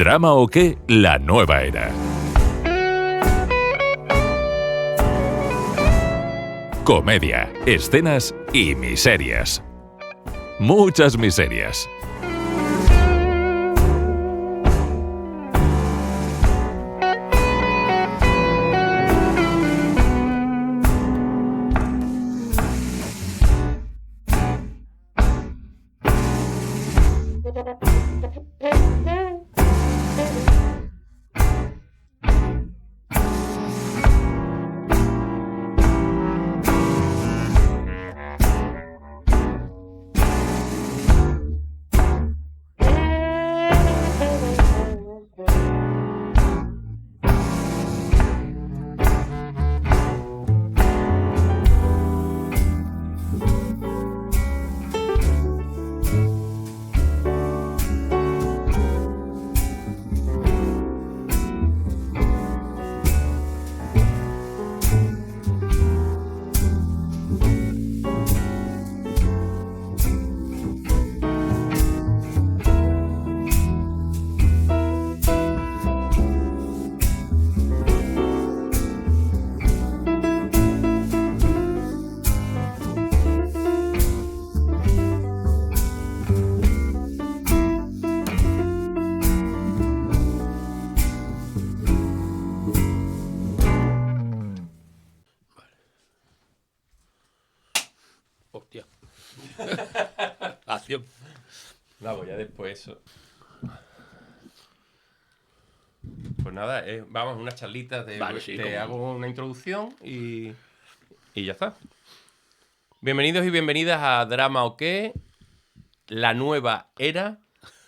¿Drama o qué? La nueva era. Comedia, escenas y miserias. Muchas miserias. Hostia. Acción. Vamos, ya después eso. Pues nada, vamos, unas charlitas de... Vale, sí, te hago una introducción y ya está. Bienvenidos y bienvenidas a Drama o qué, la nueva era.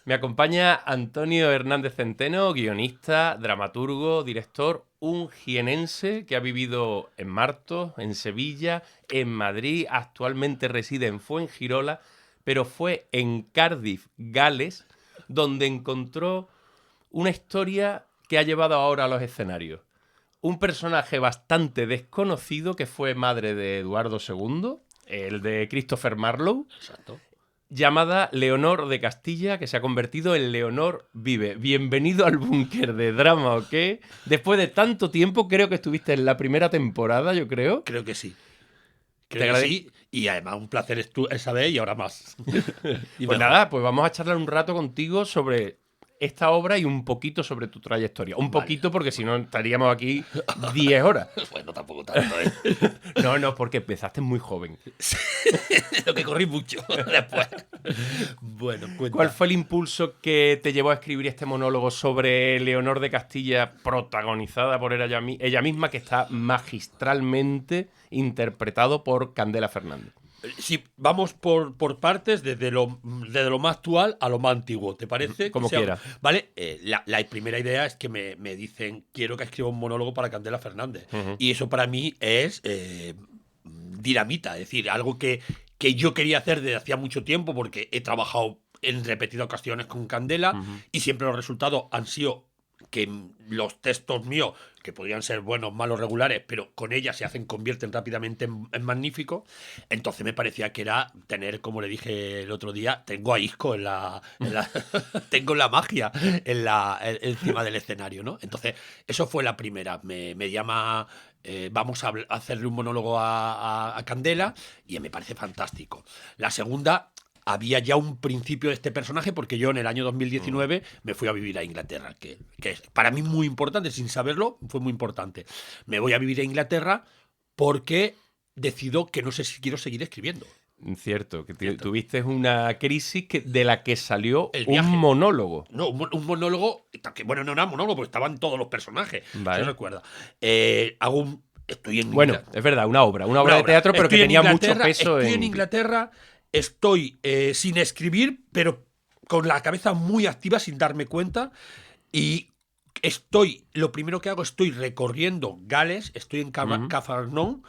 Me acompaña Antonio Hernández Centeno, guionista, dramaturgo, director, un jienense que ha vivido en Martos, en Sevilla, en Madrid, actualmente reside en Fuengirola, pero fue en Cardiff, Gales, donde encontró una historia que ha llevado ahora a los escenarios. Un personaje bastante desconocido que fue madre de Eduardo II, el de Christopher Marlowe. Exacto. Llamada Leonor de Castilla, que se ha convertido en Leonor Vive. Bienvenido al búnker de Drama o qué. Después de tanto tiempo, creo que estuviste en la primera temporada, yo creo. Creo que sí. Te Creo que sí. Y además un placer esa vez y ahora más. Pues nada, pues vamos a charlar un rato contigo sobre esta obra y un poquito sobre tu trayectoria. Un poquito porque si no estaríamos aquí 10 horas. Bueno, tampoco tanto, ¿eh? No, porque empezaste muy joven. Lo que corrí mucho después. Bueno, cuenta. ¿Cuál fue el impulso que te llevó a escribir este monólogo sobre Leonor de Castilla, protagonizada por ella misma, que está magistralmente interpretado por Candela Fernández? Sí, vamos por partes, desde lo más actual a lo más antiguo, ¿te parece? Como quiera. Vale, la primera idea es que me dicen, quiero que escriba un monólogo para Candela Fernández. Y eso para mí es dinamita, es decir, algo que yo quería hacer desde hacía mucho tiempo porque he trabajado en repetidas ocasiones con Candela y siempre los resultados han sido que los textos míos, que podrían ser buenos, malos, regulares, pero con ella se convierten rápidamente en magníficos. Entonces me parecía que era tener, como le dije el otro día, tengo a Isco tengo la magia encima del escenario, ¿no? Entonces, eso fue la primera. Me llama, vamos a hacerle un monólogo a Candela y me parece fantástico. La segunda, había ya un principio de este personaje porque yo en el año 2019 me fui a vivir a Inglaterra, que es para mí muy importante, sin saberlo, fue muy importante. Me voy a vivir a Inglaterra porque decido que no sé si quiero seguir escribiendo. Cierto, que tuviste una crisis de la que salió un monólogo. No, un monólogo, que bueno, no era monólogo, porque estaban todos los personajes, vale. ¿se recuerda? Estoy en Bueno, es verdad, una obra de teatro, pero que tenía mucho peso. Estoy en Inglaterra. Estoy sin escribir, pero con la cabeza muy activa sin darme cuenta. Y lo primero que hago, estoy recorriendo Gales, estoy en Cafarnon,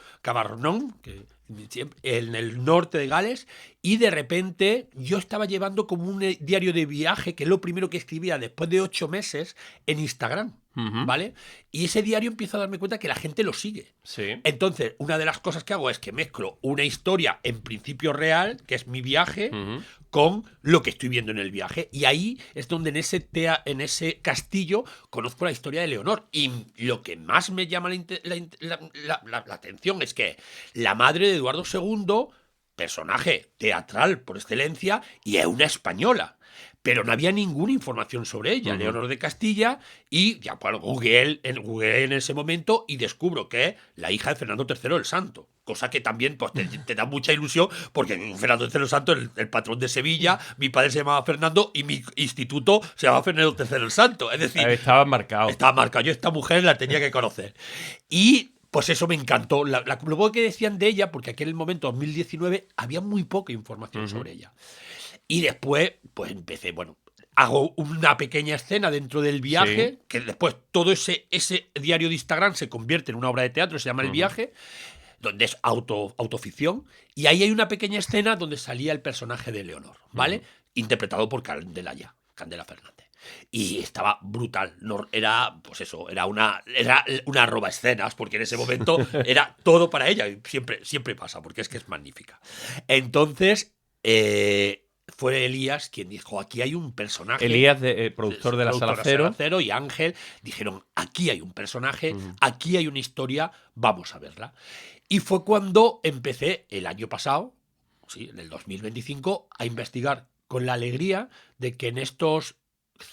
en el norte de Gales, y de repente yo estaba llevando como un diario de viaje, que es lo primero que escribía después de 8 meses en Instagram. ¿Vale? Y ese diario empiezo a darme cuenta que la gente lo sigue. Sí. Entonces, una de las cosas que hago es que mezclo una historia en principio real, que es mi viaje, con lo que estoy viendo en el viaje. Y ahí es donde en ese castillo conozco la historia de Leonor. Y lo que más me llama la atención es que la madre de Eduardo II, personaje teatral por excelencia, y es una española. Pero no había ninguna información sobre ella, Leonor de Castilla, y ya pues, googleé en ese momento y descubro que es la hija de Fernando III el Santo. Cosa que también pues, te da mucha ilusión, porque Fernando III el Santo es el patrón de Sevilla, mi padre se llamaba Fernando y mi instituto se llamaba Fernando III el Santo. Es decir, estaba marcado. Estaba marcado. Yo esta mujer la tenía que conocer. Y pues eso me encantó. Luego que decían de ella, porque aquel momento, 2019, había muy poca información sobre ella. Y después, pues empecé, hago una pequeña escena dentro del viaje, que después todo ese diario de Instagram se convierte en una obra de teatro, se llama El Viaje, donde es autoficción, y ahí hay una pequeña escena donde salía el personaje de Leonor, ¿vale? Interpretado por Candela Fernández. Y estaba brutal. No, era, pues eso, era una roba escenas, porque en ese momento era todo para ella. Y siempre pasa, porque es que es magnífica. Entonces, fue Elías quien dijo, aquí hay un personaje. Elías, productor de La Sala Cero. Y Ángel dijeron, aquí hay un personaje, aquí hay una historia, vamos a verla. Y fue cuando empecé el año pasado, sí, en el 2025, a investigar, con la alegría de que en estos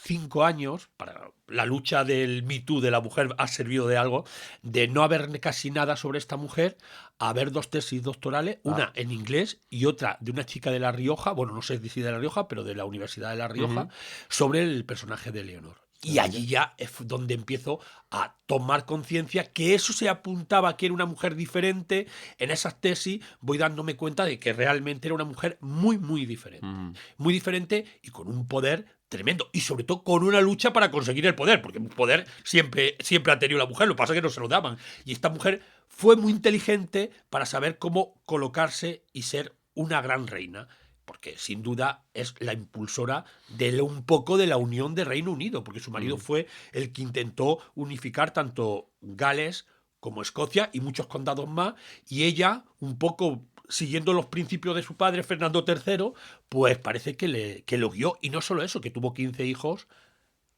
5 años, para la lucha del Me Too de la mujer ha servido de algo, de no haber casi nada sobre esta mujer, a haber 2 tesis doctorales, una en inglés y otra de una chica de La Rioja, bueno, no sé si de La Rioja, pero de la Universidad de La Rioja, sobre el personaje de Leonor. Y allí ya es donde empiezo a tomar conciencia que eso se apuntaba que era una mujer diferente. En esas tesis voy dándome cuenta de que realmente era una mujer muy, muy diferente. Muy diferente y con un poder tremendo. Y sobre todo con una lucha para conseguir el poder, porque el poder siempre ha tenido la mujer, lo que pasa es que no se lo daban. Y esta mujer fue muy inteligente para saber cómo colocarse y ser una gran reina. Porque sin duda es la impulsora de un poco de la unión de Reino Unido, porque su marido fue el que intentó unificar tanto Gales como Escocia y muchos condados más, y ella, un poco siguiendo los principios de su padre Fernando III, pues parece que lo guió, y no solo eso, que tuvo 15 hijos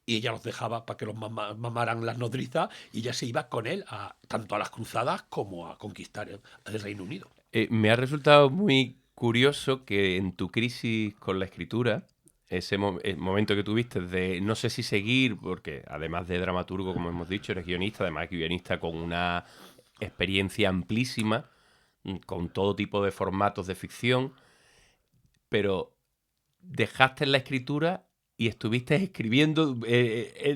y ella los dejaba para que los mamaran las nodrizas, y ella se iba con él tanto a las cruzadas como a conquistar el Reino Unido. Me ha resultado muy curioso que en tu crisis con la escritura, ese momento que tuviste de no sé si seguir, porque además de dramaturgo, como hemos dicho, eres guionista, además guionista con una experiencia amplísima, con todo tipo de formatos de ficción, pero dejaste la escritura y estuviste escribiendo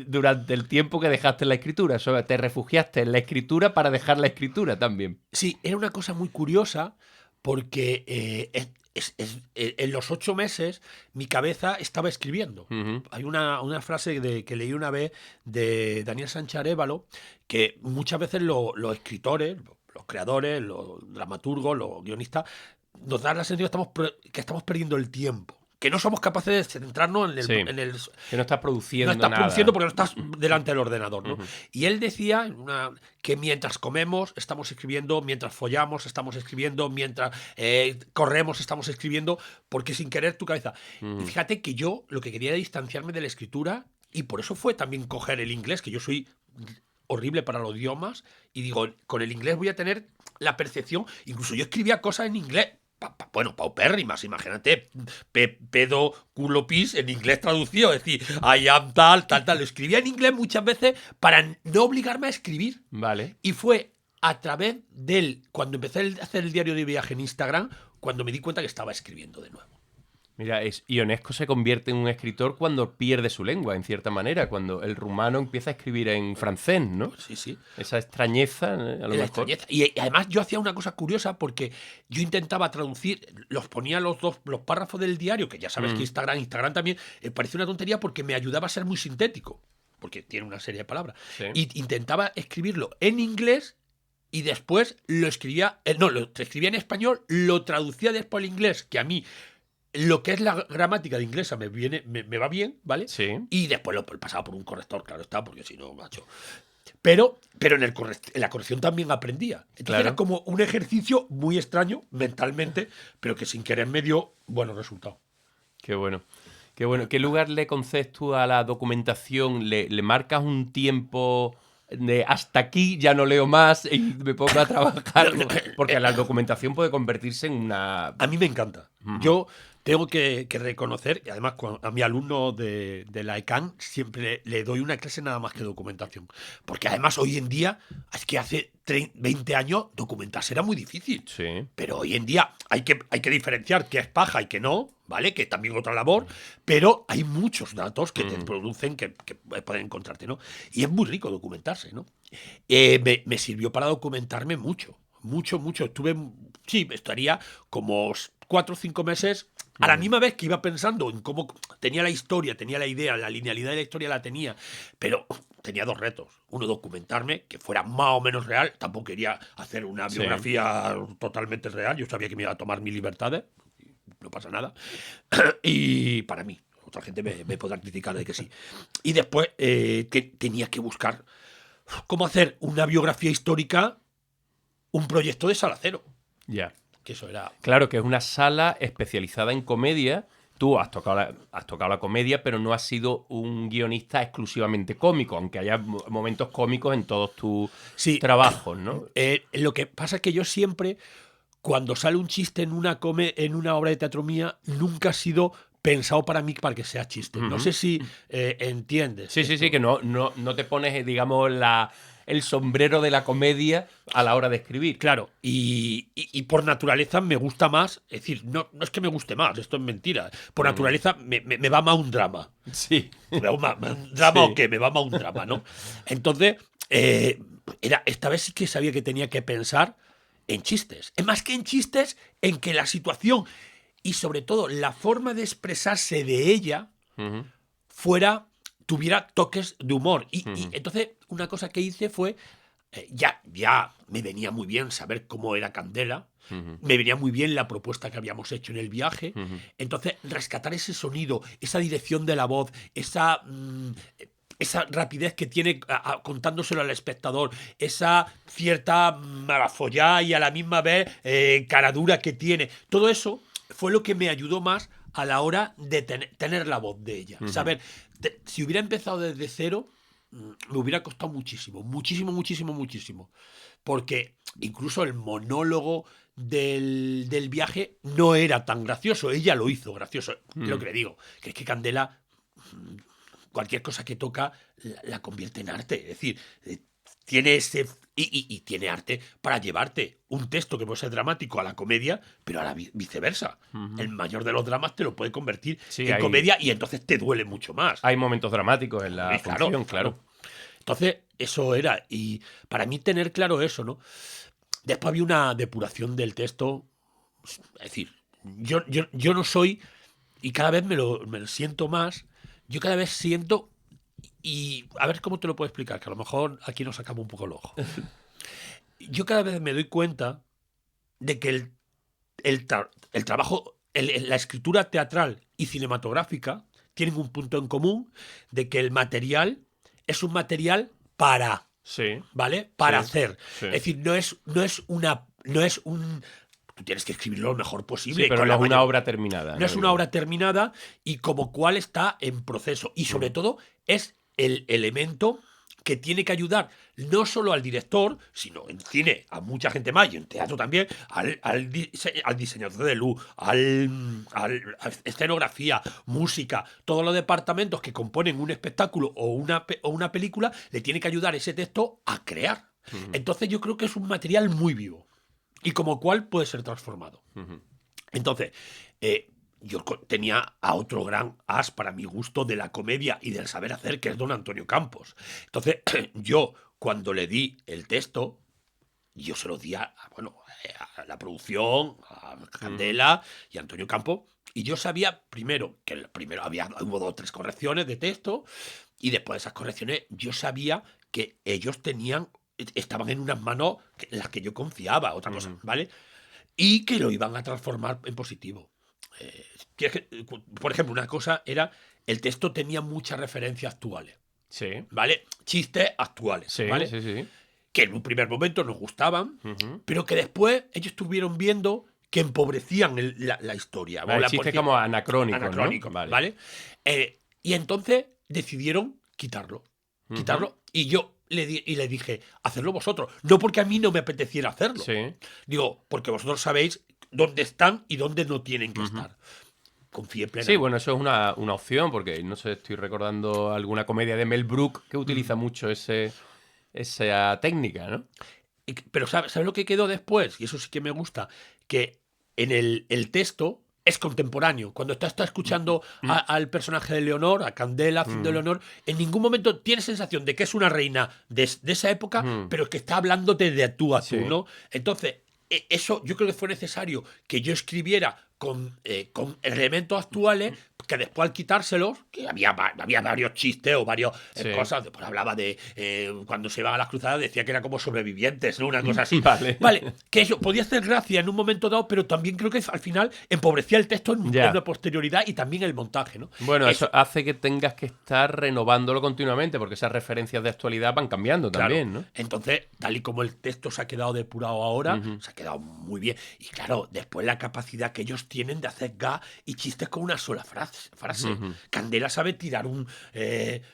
durante el tiempo que dejaste la escritura. O sea, te refugiaste en la escritura para dejar la escritura también. Sí, era una cosa muy curiosa, porque en los 8 meses mi cabeza estaba escribiendo. Hay una frase que leí una vez de Daniel Sánchez Arévalo, que muchas veces los escritores, los creadores, los dramaturgos, los guionistas, nos dan la sensación que estamos perdiendo el tiempo. Que no somos capaces de centrarnos en el que no estás produciendo nada. No estás nada. produciendo porque no estás delante del ordenador, ¿no? Y él decía que mientras comemos estamos escribiendo, mientras follamos estamos escribiendo, mientras corremos estamos escribiendo, porque sin querer tu cabeza. Y fíjate que yo lo que quería era distanciarme de la escritura, y por eso fue también coger el inglés, que yo soy horrible para los idiomas, y digo, con el inglés voy a tener la percepción. Incluso yo escribía cosas en inglés, paupérrimas, imagínate, pedo, culo, pis, en inglés traducido, es decir, I am tal. Lo escribía en inglés muchas veces para no obligarme a escribir. Vale. Y fue a través cuando empecé a hacer el diario de viaje en Instagram, cuando me di cuenta que estaba escribiendo de nuevo. Mira, Ionesco se convierte en un escritor cuando pierde su lengua, en cierta manera, cuando el rumano empieza a escribir en francés, ¿no? Sí. Esa extrañeza, a lo mejor. Extrañeza. Y además yo hacía una cosa curiosa, porque yo intentaba traducir, los ponía los párrafos del diario, que ya sabes que Instagram también parecía una tontería, porque me ayudaba a ser muy sintético, porque tiene una serie de palabras. Sí. Y intentaba escribirlo en inglés, y después lo escribía, lo escribía en español, lo traducía después al inglés, que a mí lo que es la gramática de inglesa me va bien, ¿vale? Sí. Y después lo pasaba por un corrector, claro está, porque si no, macho. Pero en la corrección también aprendía. Entonces claro. Era como un ejercicio muy extraño mentalmente, pero que sin querer me dio buenos resultados. Qué bueno. Qué bueno. ¿Qué lugar le concedes tú a la documentación? ¿Le marcas un tiempo de hasta aquí, ya no leo más y me pongo a trabajar? Porque la documentación puede convertirse en una... A mí me encanta. Yo tengo que reconocer, y además a mi alumno de la ECAN siempre le doy una clase nada más que documentación. Porque además hoy en día, es que hace 20 años documentarse era muy difícil. Sí. Pero hoy en día hay que diferenciar qué es paja y qué no, ¿vale? Que también otra labor, pero hay muchos datos que te producen que pueden encontrarte, ¿no? Y es muy rico documentarse, ¿no? Me sirvió para documentarme mucho. Mucho. Estaría como 4 o 5 meses a la misma vez que iba pensando en cómo tenía la historia, tenía la idea, la linealidad de la historia la tenía, pero tenía 2 retos. Uno, documentarme, que fuera más o menos real. Tampoco quería hacer una biografía totalmente real. Yo sabía que me iba a tomar mis libertades. No pasa nada. Y para mí, otra gente me podrá criticar de que sí. Y después que tenía que buscar cómo hacer una biografía histórica, un proyecto de Sala Cero. Ya. Que eso era... Claro, que es una sala especializada en comedia. Tú has tocado la comedia, pero no has sido un guionista exclusivamente cómico, aunque haya momentos cómicos en todos tus trabajos, ¿no? Lo que pasa es que yo siempre, cuando sale un chiste en una obra de teatro mía, nunca ha sido pensado para mí para que sea chiste. No sé si entiendes. Sí, que no te pones, digamos, el sombrero de la comedia a la hora de escribir. Claro, y por naturaleza me gusta más, es decir, no es que me guste más, esto es mentira. Por naturaleza me va más un drama. Sí. ¿Me va más un drama o qué? Me va más un drama, ¿no? Entonces, esta vez sí que sabía que tenía que pensar en chistes. Es más que en chistes, en que la situación y sobre todo la forma de expresarse de ella tuviera toques de humor. Y entonces una cosa que hice fue, ya me venía muy bien saber cómo era Candela, me venía muy bien la propuesta que habíamos hecho en el viaje, entonces rescatar ese sonido, esa dirección de la voz, esa rapidez que tiene contándoselo al espectador, esa cierta malafollá y a la misma vez caradura que tiene, todo eso fue lo que me ayudó más a la hora de tener la voz de ella. Saber, si hubiera empezado desde cero, me hubiera costado muchísimo. Porque incluso el monólogo del viaje no era tan gracioso. Ella lo hizo gracioso. Es lo que le digo. Que es que Candela, cualquier cosa que toca, la convierte en arte. Es decir, tiene ese... Y tiene arte para llevarte un texto que puede ser dramático a la comedia, pero a la viceversa. El mayor de los dramas te lo puede convertir en comedia y entonces te duele mucho más. Hay momentos dramáticos en la función, claro. Entonces, eso era. Y para mí tener claro eso, ¿no? Después había una depuración del texto. Es decir, yo no soy, y cada vez me lo siento más, yo cada vez siento... Y a ver cómo te lo puedo explicar, que a lo mejor aquí nos sacamos un poco el ojo. Yo cada vez me doy cuenta de que el trabajo, la escritura teatral y cinematográfica tienen un punto en común, de que el material es un material para, ¿vale? Para hacer. Sí. Es decir, no es un... Tú tienes que escribirlo lo mejor posible. Sí, pero no es una obra terminada. No es una obra terminada y como cual está en proceso. Y sobre todo es el elemento que tiene que ayudar no solo al director, sino en cine a mucha gente más y en teatro también, al diseñador de luz, a escenografía, música, todos los departamentos que componen un espectáculo o una película, le tiene que ayudar ese texto a crear. Entonces yo creo que es un material muy vivo y como cual puede ser transformado. Entonces, yo tenía a otro gran as para mi gusto de la comedia y del saber hacer, que es don Antonio Campos. Entonces, yo cuando le di el texto, yo se lo di a la producción, a Candela y a Antonio Campos, y yo sabía primero que hubo 2 o 3 correcciones de texto, y después de esas correcciones yo sabía que ellos estaban en unas manos en las que yo confiaba, otra cosa, ¿vale? Y que lo iban a transformar en positivo. Por ejemplo, una cosa era, el texto tenía muchas referencias actuales. Sí. ¿Vale? Chistes actuales. Sí, ¿vale? sí. Que en un primer momento nos gustaban, pero que después ellos estuvieron viendo que empobrecían la historia. Vale, chistes como anacrónicos, anacrónicos, ¿no? ¿vale? Y entonces decidieron quitarlo. Y yo le dije, hacedlo vosotros. No porque a mí no me apeteciera hacerlo. Sí. Digo, porque vosotros sabéis dónde están y dónde no tienen que estar. Confié plenamente. Sí, bueno, eso es una opción, porque no sé, estoy recordando alguna comedia de Mel Brooks que utiliza mucho esa técnica, ¿no? Pero ¿sabes lo que quedó después? Y eso sí que me gusta, que en el texto es contemporáneo. Cuando estás escuchando al personaje de Leonor, a Candela haciendo Leonor, en ningún momento tienes sensación de que es una reina de esa época, pero que está hablándote de tú a tú, Sí. ¿no? Entonces, eso yo creo que fue necesario que yo escribiera con elementos actuales, que después al quitárselos, que había varios chistes o varias cosas. Después hablaba de cuando se iban a las cruzadas, decía que era como sobrevivientes, ¿no? Una cosa así. Vale. Que eso podía hacer gracia en un momento dado, pero también creo que al final empobrecía el texto en una posterioridad y también el montaje, ¿no? Bueno, eso hace que tengas que estar renovándolo continuamente, porque esas referencias de actualidad van cambiando también, ¿no? Entonces, tal y como el texto se ha quedado depurado ahora, se ha quedado muy bien. Y claro, después la capacidad que ellos tienen de hacer gas y chistes con una sola frase. Candela sabe tirar un...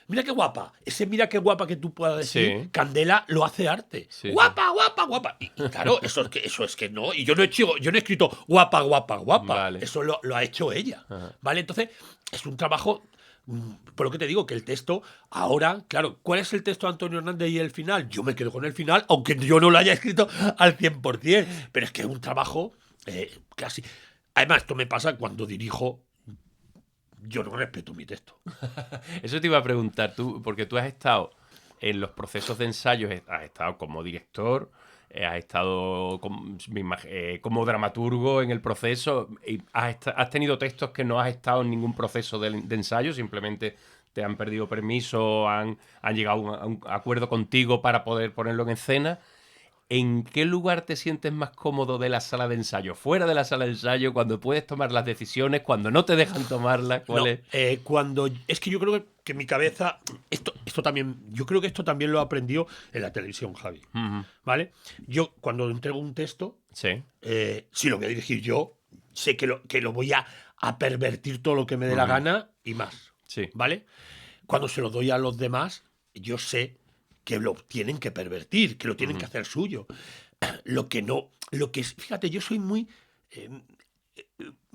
mira qué guapa. Ese mira qué guapa que tú puedas decir. Sí. Candela lo hace arte. Sí, guapa, guapa, guapa. Y claro, eso es que no. Y yo no he escrito guapa, guapa, guapa. Vale. Eso lo ha hecho ella. ¿Vale? Entonces, es un trabajo... Por lo que te digo, que el texto, ahora, claro, ¿cuál es el texto de Antonio Hernández y el final? Yo me quedo con el final, aunque yo no lo haya escrito al 100%, pero es que es un trabajo casi... Además, esto me pasa cuando dirijo, yo no respeto mi texto. Eso te iba a preguntar, porque tú has estado en los procesos de ensayos, has estado como director, has estado como dramaturgo en el proceso, y has tenido textos que no has estado en ningún proceso de ensayo, simplemente te han pedido permiso, han llegado a un acuerdo contigo para poder ponerlo en escena. ¿En qué lugar te sientes más cómodo de la sala de ensayo? ¿Fuera de la sala de ensayo? ¿Cuando puedes tomar las decisiones? ¿Cuando no te dejan tomarlas? Es que yo creo que mi cabeza... Esto también... Yo creo que esto también lo aprendió en la televisión, Javi. ¿Vale? Yo, cuando entrego un texto, si lo voy a dirigir yo, sé que lo voy a pervertir todo lo que me dé la gana y más. Sí. ¿Vale? Cuando se lo doy a los demás, yo sé que lo tienen que pervertir, que lo tienen que hacer suyo. Fíjate, yo soy muy...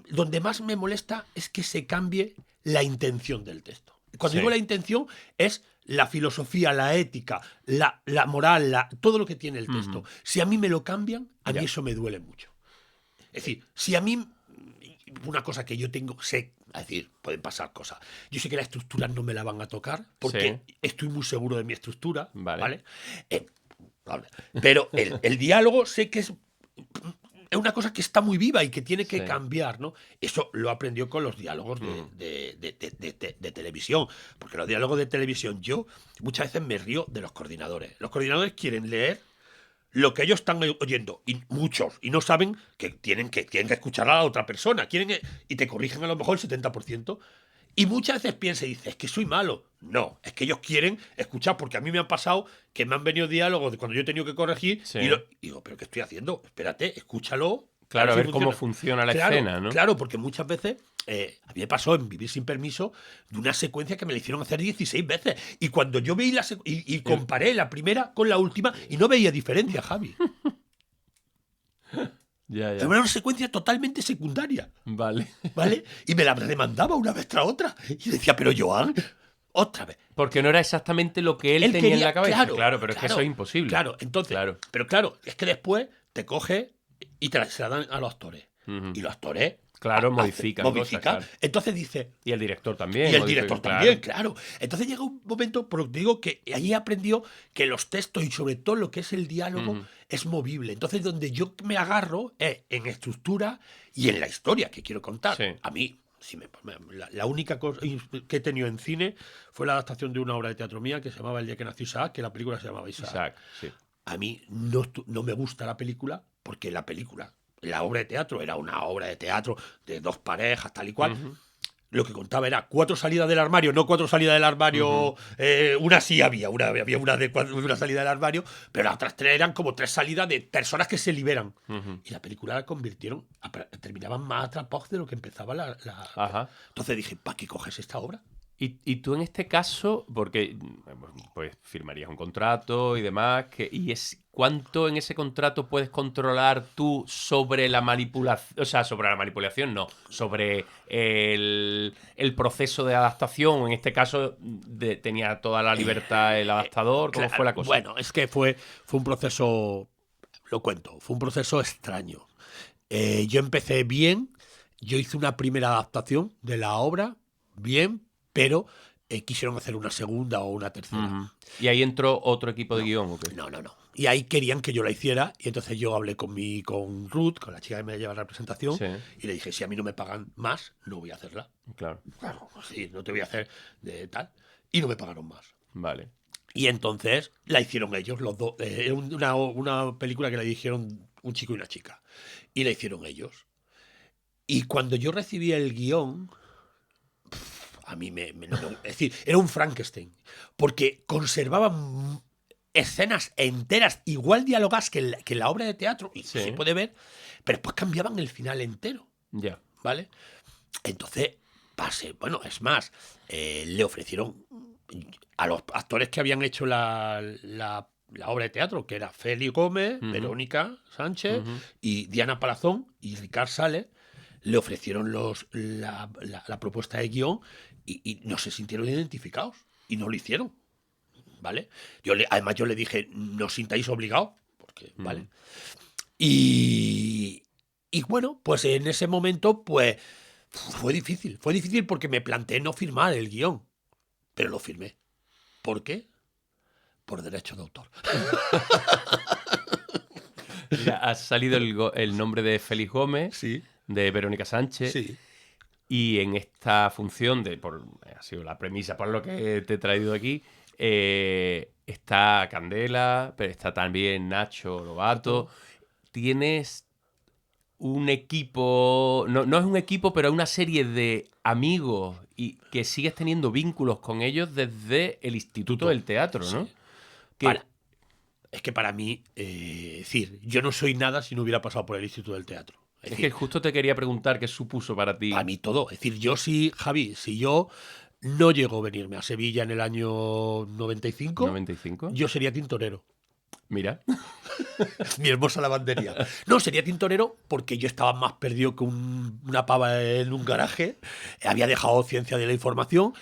donde más me molesta es que se cambie la intención del texto. Cuando digo la intención, es la filosofía, la ética, la moral, todo lo que tiene el texto. Si a mí me lo cambian, a mí eso me duele mucho. Es decir, si a mí... Una cosa que yo tengo, es decir, pueden pasar cosas. Yo sé que la estructura no me la van a tocar, porque estoy muy seguro de mi estructura, ¿vale? Pero el diálogo sé que es una cosa que está muy viva y que tiene que cambiar, ¿no? Eso lo aprendió con los diálogos de televisión, porque los diálogos de televisión yo muchas veces me río de los coordinadores. Los coordinadores quieren leer lo que ellos están oyendo, y muchos, y no saben que tienen que escuchar a la otra persona, y te corrigen a lo mejor el 70%, y muchas veces piensas y dices, es que soy malo. No, es que ellos quieren escuchar, porque a mí me han pasado que me han venido diálogos de cuando yo he tenido que corregir, y digo, ¿pero qué estoy haciendo? Espérate, escúchalo. Claro, a ver cómo funciona la escena, ¿no? Claro, porque muchas veces... a mí me pasó en Vivir sin permiso de una secuencia que me la hicieron hacer 16 veces. Y cuando yo veí y comparé la primera con la última y no veía diferencia, Javi. Era una secuencia totalmente secundaria. Vale. Y me la demandaba una vez tras otra. Y decía, pero Joan, otra vez. Porque no era exactamente lo que él tenía quería, en la cabeza. Claro, pero es que eso es imposible. Claro, entonces. Pero claro, es que después te coge y se la dan a los actores. Y los actores... Claro, modifica. Cosas, claro. Entonces dice... Y el director también. Y el director también, claro. Entonces llega un momento, porque te digo que allí aprendió que los textos y sobre todo lo que es el diálogo es movible. Entonces donde yo me agarro es en estructura y en la historia que quiero contar. A mí, la única cosa que he tenido en cine fue la adaptación de una obra de teatro mía que se llamaba El día que nació Isaac, que la película se llamaba Isaac. A mí no me gusta la película porque la obra de teatro era una obra de teatro de dos parejas, tal y cual. lo que contaba era 4 salidas del armario, no 4 salidas del armario. Una sí había una una salida del armario, pero las otras 3 eran como 3 salidas de personas que se liberan. Y la película la convirtieron, terminaban más atrapados de lo que empezaba Ajá. Entonces dije, ¿para qué coges esta obra? Y tú en este caso, porque pues firmarías un contrato y demás, ¿cuánto en ese contrato puedes controlar tú sobre la manipulación? O sea, sobre la manipulación no, sobre el proceso de adaptación. En este caso tenía toda la libertad el adaptador. ¿Cómo fue la cosa? Bueno, es que fue un proceso, lo cuento, fue un proceso extraño. Yo empecé bien, yo hice una primera adaptación de la obra, bien, pero quisieron hacer una segunda o una tercera. ¿Y ahí entró otro equipo de guión o qué? No. Y ahí querían que yo la hiciera, y entonces yo hablé con Ruth, con la chica que me lleva la representación, Sí. y le dije, si a mí no me pagan más, no voy a hacerla. Claro. Claro, sí, no te voy a hacer de tal. Y no me pagaron más. Vale. Y entonces la hicieron ellos, los dos. Era una película que la dirigieron un chico y una chica. Y la hicieron ellos. Y cuando yo recibí el guión, a mí es decir, era un Frankenstein. Porque conservaban escenas enteras, igual dialogadas que en la obra de teatro, y Sí. se puede ver, pero después cambiaban el final entero. Ya. ¿Vale? Entonces, bueno, es más, le ofrecieron a los actores que habían hecho la obra de teatro, que era Félix Gómez, Verónica Sánchez y Diana Palazón y Ricard Sales, le ofrecieron la propuesta de guión y no se sintieron identificados y no lo hicieron. ¿Vale? Además yo le dije, no os sintáis obligados, porque, ¿vale? Y bueno, pues en ese momento, pues fue difícil porque me planteé no firmar el guión, pero lo firmé. ¿Por qué? Por derecho de autor. Mira, ha salido el nombre de Félix Gómez, Sí. de Verónica Sánchez, Sí. y en esta función, ha sido la premisa por lo que te he traído aquí, está Candela, pero está también Nacho Lobato. Tienes un equipo, no es un equipo, pero una serie de amigos y que sigues teniendo vínculos con ellos desde el Instituto del Teatro, ¿no? Sí. Que- Es que para mí, decir, yo no soy nada si no hubiera pasado por el Instituto del Teatro. Es que justo te quería preguntar qué supuso para ti. Para mí todo. Es decir, Javi, si yo no llego a venirme a Sevilla en el año 95, 95. yo sería tintorero. Mira. Mi hermosa lavandería. No, sería tintorero porque yo estaba más perdido que una pava en un garaje. Había dejado ciencia de la información.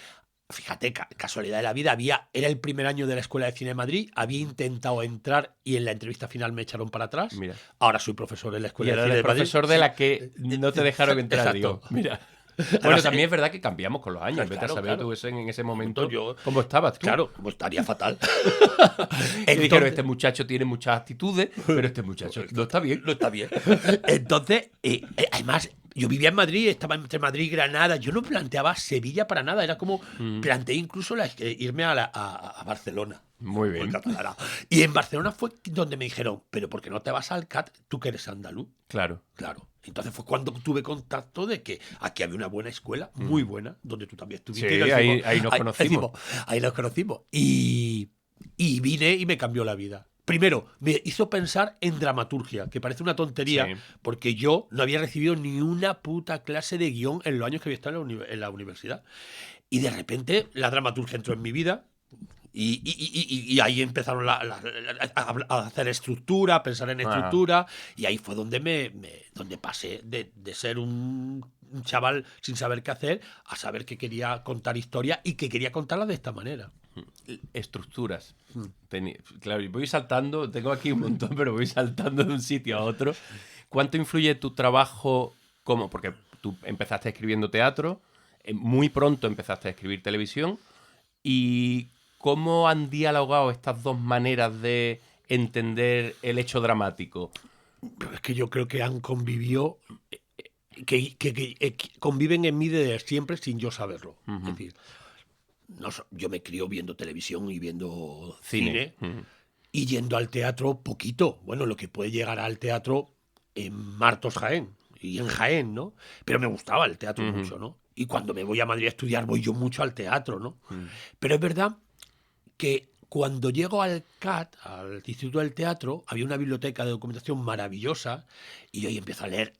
Fíjate, casualidad de la vida, era el primer año de la Escuela de Cine de Madrid, había intentado entrar y en la entrevista final me echaron para atrás. Mira. Ahora soy profesor en la Y Escuela de ahora Cine de eres Madrid. profesor de la que no te dejaron entrar, Exacto. digo. Mira. Bueno, Además, también es verdad que cambiamos con los años. Vete a claro, saber claro. tú eso en ese momento. Yo- ¿Cómo estabas tú? Claro, como estaría fatal. Y dijeron, Entonces- este muchacho tiene muchas actitudes, pero este muchacho no está bien. No está bien. Entonces, además, yo vivía en Madrid, estaba entre Madrid y Granada. Yo no planteaba Sevilla para nada. Era como, planteé incluso irme a Barcelona. Muy bien. Por catalana. Y en Barcelona fue donde me dijeron, pero ¿por qué no te vas al CAT? Tú que eres andaluz. Claro. Claro. Entonces fue cuando tuve contacto de que aquí había una buena escuela, muy buena, donde tú también estuviste. Sí, Y nos ahí nos conocimos. Ahí nos conocimos. Y vine y me cambió la vida. Primero, me hizo pensar en dramaturgia, que parece una tontería, Sí. porque yo no había recibido ni una puta clase de guión en los años que había estado en la universidad. Y de repente la dramaturgia entró en mi vida. Y ahí empezaron a hacer estructura, a pensar en estructura, y ahí fue donde donde pasé de ser un chaval sin saber qué hacer a saber que quería contar historia y que quería contarla de esta manera. Estructuras. Claro, voy saltando, tengo aquí un montón, pero voy saltando de un sitio a otro. ¿Cuánto influye tu trabajo porque tú empezaste escribiendo teatro, muy pronto empezaste a escribir televisión, y cómo han dialogado estas dos maneras de entender el hecho dramático? Pero es que yo creo que han convivido, que conviven en mí desde siempre sin yo saberlo. Es decir, yo me crío viendo televisión y viendo cine. Y yendo al teatro poquito. Bueno, lo que puede llegar al teatro en Martos Jaén y en Jaén, ¿no? Pero me gustaba el teatro mucho, ¿no? Y cuando me voy a Madrid a estudiar voy yo mucho al teatro, ¿no? Pero es verdad que cuando llego al CAT, al Instituto del Teatro, había una biblioteca de documentación maravillosa y yo ahí empiezo a leer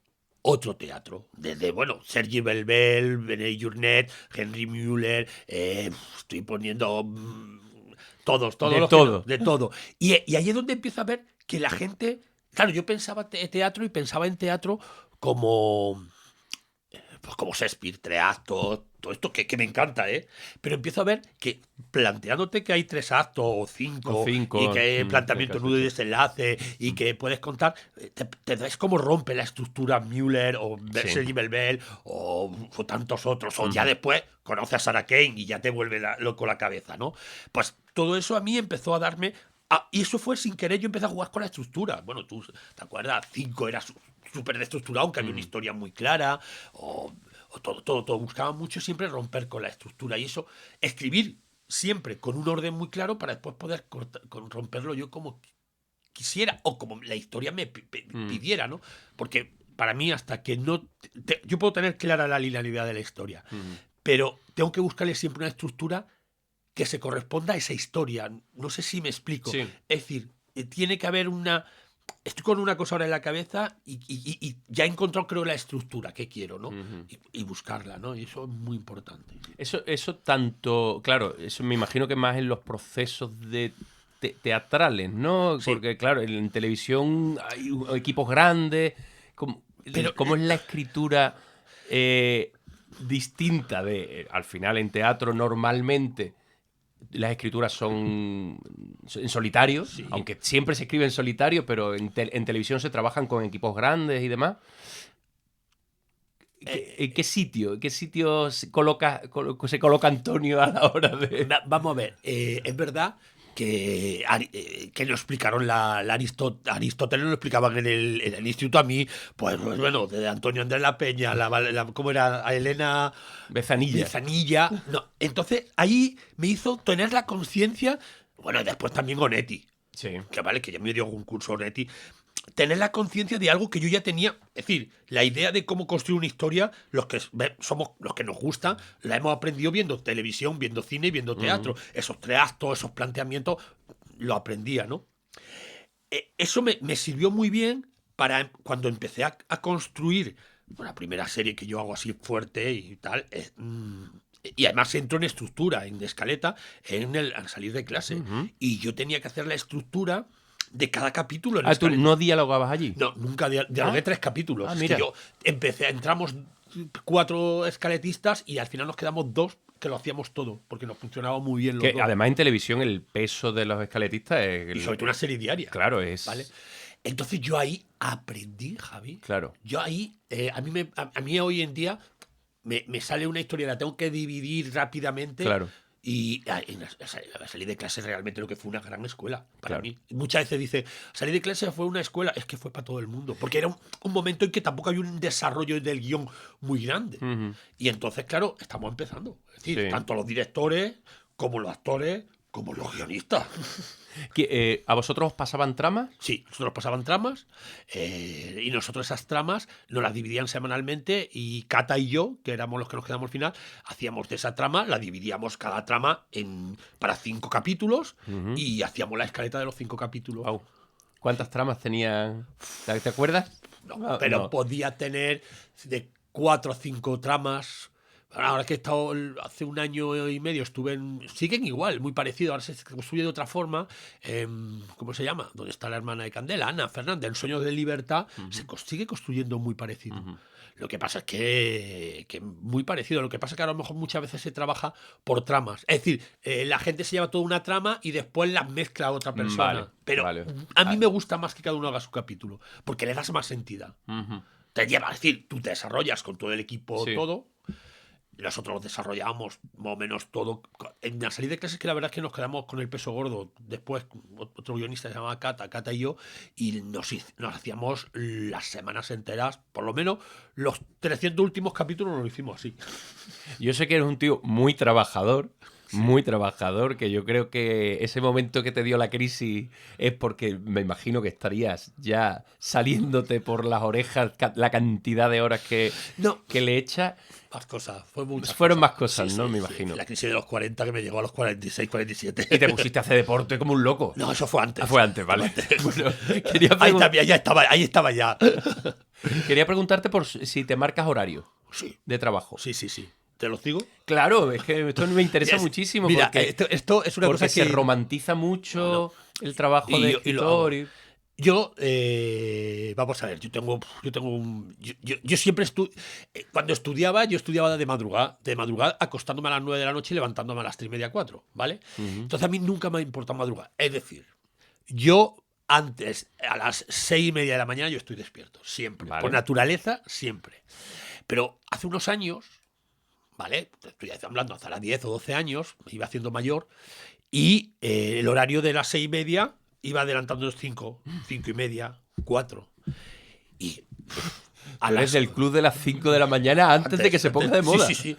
otro teatro. Desde, bueno, Sergi Belbel, Benet Journet, Henry Müller, estoy poniendo todos De los todo. de todo. Y ahí es donde empiezo a ver que la gente... Claro, yo pensaba teatro y pensaba en teatro como... Pues como Shakespeare, tres actos, todo esto que me encanta, ¿eh? Pero empiezo a ver que planteándote que hay 3 actos o 5 O 5, y que planteamiento, casi, nudo y sí. desenlace y que puedes contar, te ves cómo rompe la estructura Müller o Sí. Sergi Belbel o tantos otros, o ya después conoces a Sarah Kane y ya te vuelve loco la cabeza, ¿no? Pues todo eso a mí empezó a darme... y eso fue sin querer, yo empecé a jugar con la estructura. Bueno, tú te acuerdas, 5 era súper destructurado, aunque había una historia muy clara, o todo. Buscaba mucho siempre romper con la estructura. Y eso, escribir siempre con un orden muy claro para después poder romperlo yo como quisiera o como la historia me pidiera, ¿no? Porque para mí, hasta que no... yo puedo tener clara la linealidad de la historia, pero tengo que buscarle siempre una estructura que se corresponda a esa historia. No sé si me explico. Sí. Es decir, tiene que haber una... Estoy con una cosa ahora en la cabeza y ya he encontrado, creo, la estructura que quiero, ¿no? Y buscarla, ¿no? Y eso es muy importante. Eso tanto, claro, eso me imagino que más en los procesos de teatrales, ¿no? Sí. Porque, claro, en televisión hay equipos grandes. Pero- ¿Cómo es la escritura distinta de, al final, en teatro normalmente? Las escrituras son en solitario, Sí. aunque siempre se escribe en solitario, pero en televisión se trabajan con equipos grandes y demás. ¿En qué sitio se coloca Antonio a la hora de...? Vamos a ver, es verdad que lo explicaron Aristóteles lo explicaban en el instituto a mí, pues bueno, de Antonio Andrés La Peña, ¿cómo era? A Elena Bezanilla. Bezanilla. No, entonces ahí me hizo tener la conciencia, bueno, y después también Onetti, Sí. que vale, que ya me dio un curso Onetti, tener la conciencia de algo que yo ya tenía. Es decir, la idea de cómo construir una historia, somos los que nos gusta, la hemos aprendido viendo televisión, viendo cine y viendo teatro. Esos 3 actos, esos planteamientos, lo aprendía, ¿no? Eso me sirvió muy bien para cuando empecé a construir la primera serie que yo hago así fuerte y tal. Y además entro en estructura, en escaleta, al salir de clase. Y yo tenía que hacer la estructura de cada capítulo. En ¿Tú escaleta. no dialogabas allí? No, nunca dialogué Ah. 3 capítulos. Ah, Es mira. que yo entramos 4 escaletistas y al final nos quedamos 2 que lo hacíamos todo, porque nos funcionaba muy bien los Que dos. además en televisión el peso de los escaletistas es... Y sobre todo una serie diaria. Claro, es... ¿Vale? Entonces yo ahí aprendí, Javi. Claro. Yo ahí, a mí hoy en día me sale una historia, la tengo que dividir rápidamente. Claro. Y salir de clase realmente lo que fue una gran escuela para Claro. mí. Muchas veces dice, salir de clase fue una escuela, es que fue para todo el mundo, porque era un momento en que tampoco había un desarrollo del guión muy grande. Y entonces, claro, estamos empezando. Es decir, Sí. tanto los directores como los actores, como los guionistas. ¿A vosotros os pasaban tramas? Sí, nosotros pasaban tramas y nosotros esas tramas nos las dividían semanalmente y Cata y yo, que éramos los que nos quedamos al final, hacíamos de esa trama, la dividíamos cada trama para 5 capítulos y hacíamos la escaleta de los 5 capítulos. Guau. ¿Cuántas tramas tenían? ¿Te acuerdas? No, pero no. podía tener de 4 o 5 tramas. Ahora que he estado hace 1 año y medio, siguen igual, muy parecido. Ahora se construye de otra forma. ¿Cómo se llama? ¿Dónde está la hermana de Candela? Ana Fernández, en Sueños de Libertad, sigue construyendo muy parecido. Lo que pasa es que muy parecido. Lo que pasa es que a lo mejor muchas veces se trabaja por tramas. Es decir, la gente se lleva toda una trama y después la mezcla a otra persona. Vale, Pero vale. a mí me gusta más que cada uno haga su capítulo, porque le das más entidad. Te lleva, es decir, tú te desarrollas con todo el equipo, Sí. todo. Nosotros lo desarrollábamos más o menos todo. En la salida de clases, que la verdad es que nos quedamos con el peso gordo. Después, otro guionista se llamaba Cata y yo, y nos hacíamos las semanas enteras, por lo menos los 300 últimos capítulos nos lo hicimos así. Yo sé que eres un tío muy trabajador muy trabajador, que yo creo que ese momento que te dio la crisis es porque me imagino que estarías ya saliéndote por las orejas la cantidad de horas que le echas. Más cosas, fueron más cosas, ¿no? Me imagino. La crisis de los 40 que me llegó a los 46, 47. Y te pusiste a hacer deporte como un loco. No, eso fue antes. Fue antes, vale. Bueno, ahí estaba ya. Quería preguntarte por si te marcas horario de trabajo. Sí. ¿Te lo digo? Claro, es que esto me interesa muchísimo. Mira, porque, esto es una cosa que se romantiza mucho el trabajo de escritor. Yo, vamos a ver, yo siempre cuando estudiaba, yo estudiaba de madrugada, acostándome a las 9 de la noche y levantándome a las 3:30, 4, ¿vale? Entonces a mí nunca me ha importado madrugar. Es decir, yo antes, a las 6:30 de la mañana, yo estoy despierto, siempre. Vale. Por naturaleza, siempre. Pero hace unos años, ¿vale? Estoy hablando hace 10 o 12 años, me iba haciendo mayor, y el horario de las 6:30 iba adelantando los 5:30, 4. Y eres del club de las 5 de la mañana antes de que se ponga de moda. Sí.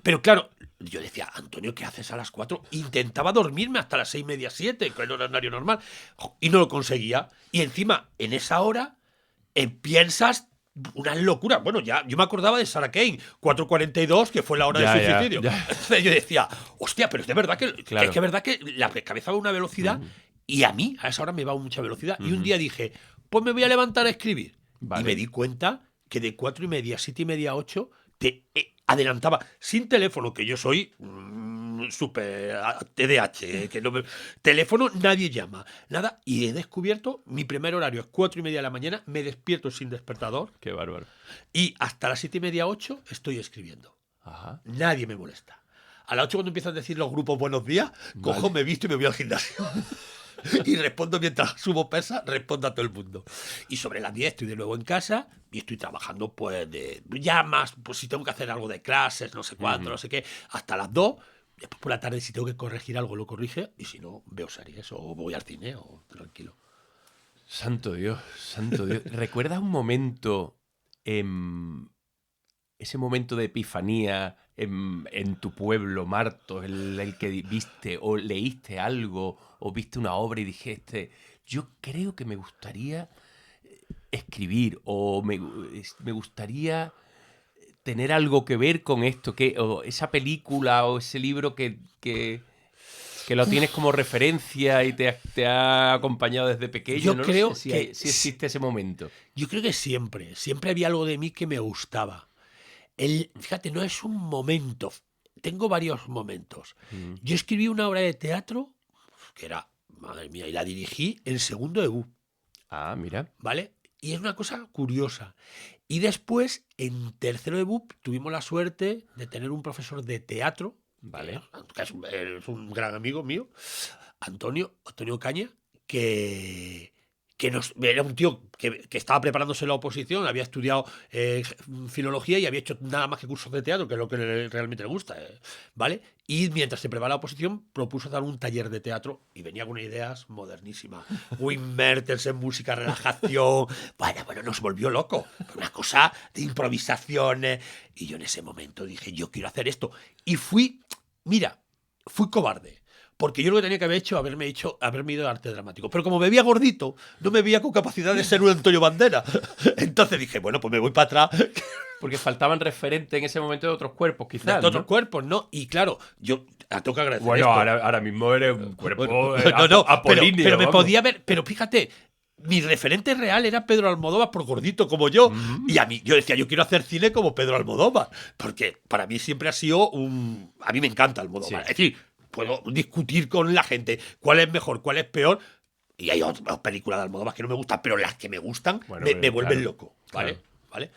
Pero claro, yo decía, Antonio, ¿qué haces a las 4? Intentaba dormirme hasta las 6:30, 7, que era el horario normal, y no lo conseguía. Y encima, en esa hora, piensas una locura. Bueno, ya yo me acordaba de Sarah Kane, 4:42, que fue la hora de suicidio. Entonces yo decía, hostia, pero es de verdad que, claro, es verdad que la cabeza va a una velocidad. Y a mí, a esa hora me va a mucha velocidad. Y un día dije, pues me voy a levantar a escribir. Vale. Y me di cuenta que de 4:30, 7:30, 8, te adelantaba. Sin teléfono, que yo soy súper TDAH. Teléfono nadie llama. Nada. Y he descubierto, mi primer horario es 4:30 de la mañana. Me despierto sin despertador. Qué bárbaro. Y hasta las 7:30, 8 estoy escribiendo. Ajá. Nadie me molesta. A las 8, cuando empiezan a decir los grupos buenos días, cojo, me visto y me voy al gimnasio. Y respondo mientras subo pesas, respondo a todo el mundo. Y sobre las 10 estoy de nuevo en casa y estoy trabajando, pues, ya más, pues si tengo que hacer algo de clases, no sé cuánto, no sé qué, hasta las 2. Después por la tarde, si tengo que corregir algo, lo corrige. Y si no, veo series o voy al cine o tranquilo. Santo Dios, santo Dios. ¿Recuerdas un momento, ese momento de epifanía en tu pueblo, Martos, el que viste o leíste algo o viste una obra y dijiste, yo creo que me gustaría escribir o me gustaría tener algo que ver con esto, o esa película o ese libro que lo tienes como referencia y te ha acompañado desde pequeño? Yo no creo sé que si existe ese momento. Yo creo que siempre había algo de mí que me gustaba. Fíjate, no es un momento, tengo varios momentos. Yo escribí una obra de teatro que era, madre mía, y la dirigí en segundo de BUP. Ah, mira. ¿Vale? Y es una cosa curiosa. Y después, en tercero de BUP, tuvimos la suerte de tener un profesor de teatro, vale, que es un gran amigo mío, Antonio Caña, que era un tío que estaba preparándose la oposición, había estudiado filología y había hecho nada más que cursos de teatro, que es lo que realmente le gusta, ¿vale? Y mientras se preparaba la oposición, propuso dar un taller de teatro y venía con ideas modernísimas. Wim Mertens en música, relajación. Bueno, nos volvió loco. Una cosa de improvisaciones. Y yo en ese momento dije, yo quiero hacer esto. Y fui cobarde. Porque yo lo que tenía que haber hecho, haberme ido de arte dramático. Pero como me veía gordito, no me veía con capacidad de ser un Antonio Banderas. Entonces dije, bueno, pues me voy para atrás. Porque faltaban referentes en ese momento de otros cuerpos, quizás. De otros cuerpos, ¿no? Y claro, yo tengo que agradecer. Bueno, esto. Ahora mismo eres un cuerpo apolíneo. Pero me podía ver. Pero fíjate, mi referente real era Pedro Almodóvar, por gordito como yo. Y a mí, yo decía, yo quiero hacer cine como Pedro Almodóvar. Porque para mí siempre ha sido un. A mí me encanta Almodóvar. Sí. Es decir, puedo discutir con la gente cuál es mejor, cuál es peor. Y hay otras películas de Almodóvar que no me gustan, pero las que me gustan me vuelven loco. ¿Vale? Claro. ¿Vale?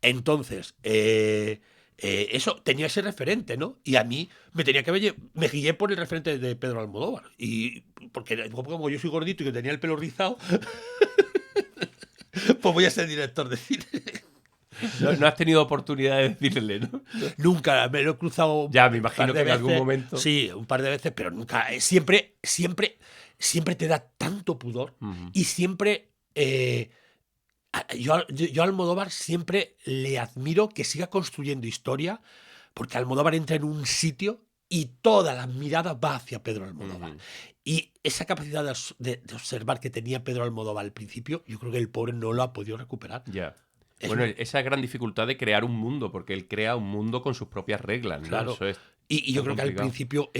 Entonces, eso tenía ese referente, ¿no? Y a mí me guié por el referente de Pedro Almodóvar. Y porque como yo soy gordito y que tenía el pelo rizado, pues voy a ser director de cine. No has tenido oportunidad de decirle, ¿no? Nunca, me lo he cruzado. Ya, me imagino que en algún momento. Sí, un par de veces, pero nunca. Siempre te da tanto pudor. Y siempre. Yo a Almodóvar siempre le admiro que siga construyendo historia, porque Almodóvar entra en un sitio y todas las miradas va hacia Pedro Almodóvar. Y esa capacidad de observar que tenía Pedro Almodóvar al principio, yo creo que el pobre no lo ha podido recuperar. Ya. Es Bueno, un- esa gran dificultad de crear un mundo, porque él crea un mundo con sus propias reglas, ¿no? Claro. Eso es Y yo muy creo que al complicado. principio